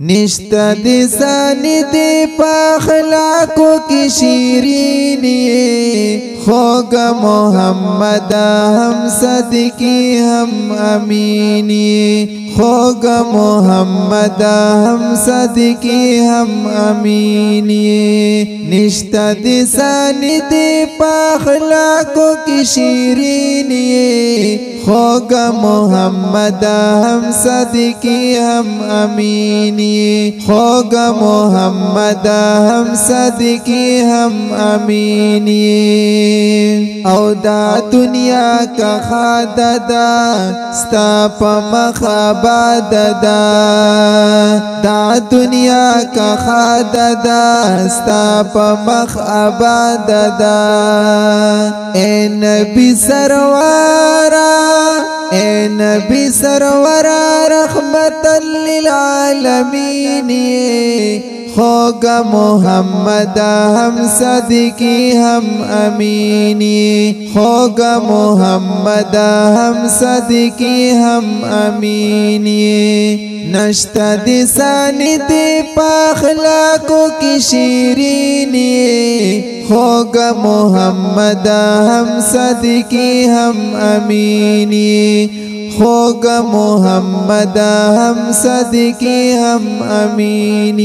निश्ता दिसानी दे पाखलाको की शीरीनी होगा मोहम्मद हम सदकी हम अमीनी होगा मोहम्मद हम सदकी हम अमीनी निश्ता दिसानी दे पाखलाको की शीरीनी होगा मोहम्मद हम सदकी हम अमीनी होगा मोहम्मद हम सदकी हम अमीनी औदा दुनिया का खाददा स्ताप मखाबाददा दा दुनिया का खाददा स्ताप मखाबाददा ए नबी सरवारा ए नबी सरवरा रहमतल लिल आलमीन होगा मोहम्मद हम सदकी हम अमीनी होगा मोहम्मद हम सदकी हम अमीनी नश्ता दिसानी दे पाखलाको की शीरीनी होगा मोहम्मद हम सदकी हम अमीनी होगा मोहम्मद हम सदकी हम अमीनी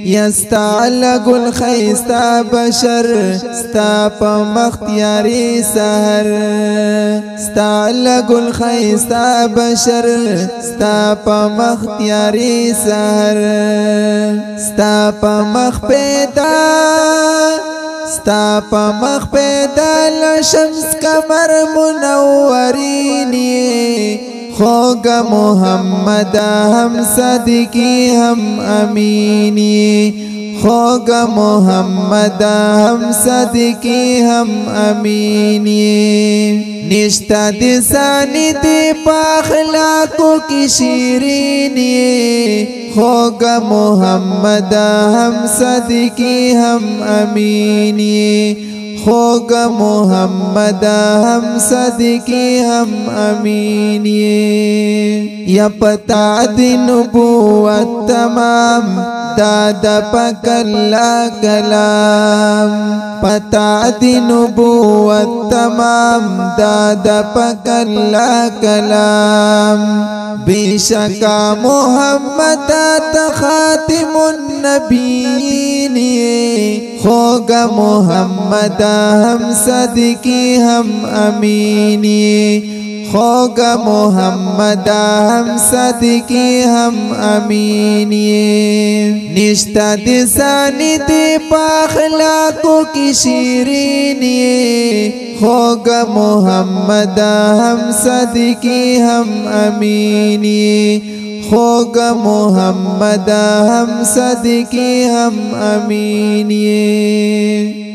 यस्तालगुल खैस्ता बशर स्ताप मख्तियारी सहर स्तालगुल खैस्ता बशर स्ताप मख्तियारी सहर स्ताप मख पैदा स्ताप मख पैदा शम्स कमर मुनव्वरीनी होगा मोहम्मद हम सदकी हम अमीनी होगा मोहम्मद हम सदकी हम अमीनी निश्ता दिसानी दे पाखलाको की शीरीनी होगा मोहम्मद हम सदकी हम अमीनी होगा मोहम्मद हम सदकी हम अमीनी या पता दिन नबूवत तमाम दादा पकल्ला कलाम पता दिन नबूवत तमाम दादा पकल्ला कलाम बेशका मोहम्मद खातिमुन नबीयीन होगा मोहम्मद हम सदकी हम अमीनी होगा मोहम्मद हम सदकी हम अमीनी निश्ता दिसानी दे पाखलाको की शीरीनी होगा मोहम्मद हम सदकी हम अमीनी होगा मोहम्मद हम सदकी हम अमीनी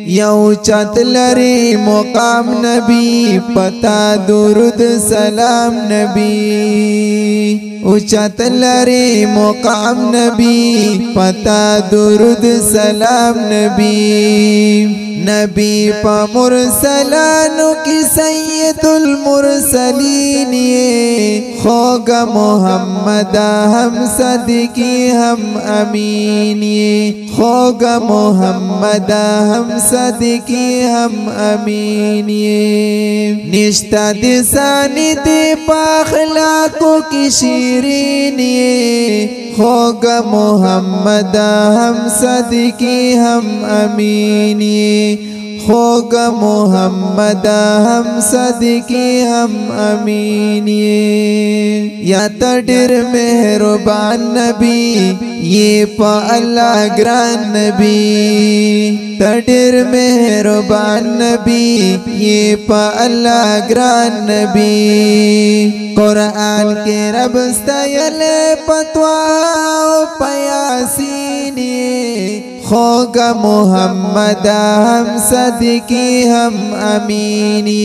यौ चतलरी मुकाम नबी पता दुरुद सलाम नबी उचतलरी मुकाम नबी पता दुरुद सलाम नबी नबी पा मुरसलानु की सैयदुल मुरसलीन होगा मोहम्मद हम सदकी हम अमीनी होगा मोहम्मद हम सदकी हम अमीनी निश्ता दिसानी दे पाखलाको की शीरीनी होगा मोहम्मद हम सदकी हम अमीनी होगा मोहम्मद हम सदकी हम अमीनी या तडर मेहरबान नबी ये पा अल्लाह ग्रान नबी तडर मेहरबान नबी ये पा अल्लाह ग्रान नबी कुरान के रब स्तयले पतवा पयासीनी होगा मोहम्मद हम सदकी हम अमीनी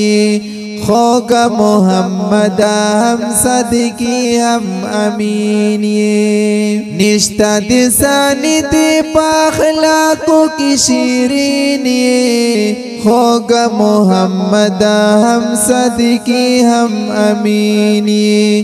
خوگا محمد هم صدقی هم امین یہ نشتا دسانی دی پاخلاقو کی شیرین یہ خوگا محمد هم صدقی هم امین یہ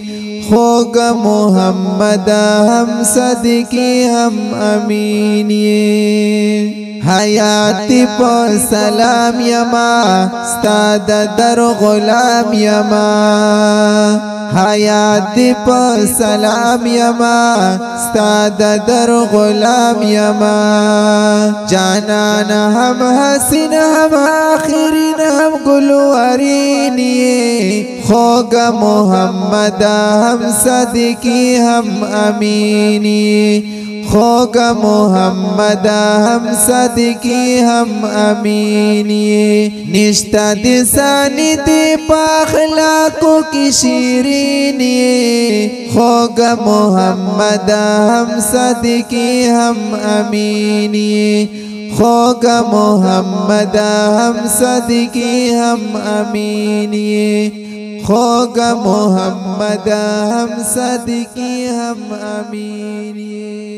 خوگا محمد هم صدقی هم امین یہ حیاتی پا سلام یما ستاد در غلام یما حیاتی پا سلام یما ستاد در غلام یما جانان هم حسین هم آخرین هم گلوارین خوگا محمد هم صدقی هم امینی خوگا محمد هم صدقی هم امینی نشتا دسانی دی پاخلاقو کی شیرینی خوگا محمد هم صدقی هم امینی خوگا محمد هم صدقی هم امینی خوگا محمد هم صدقی هم امینی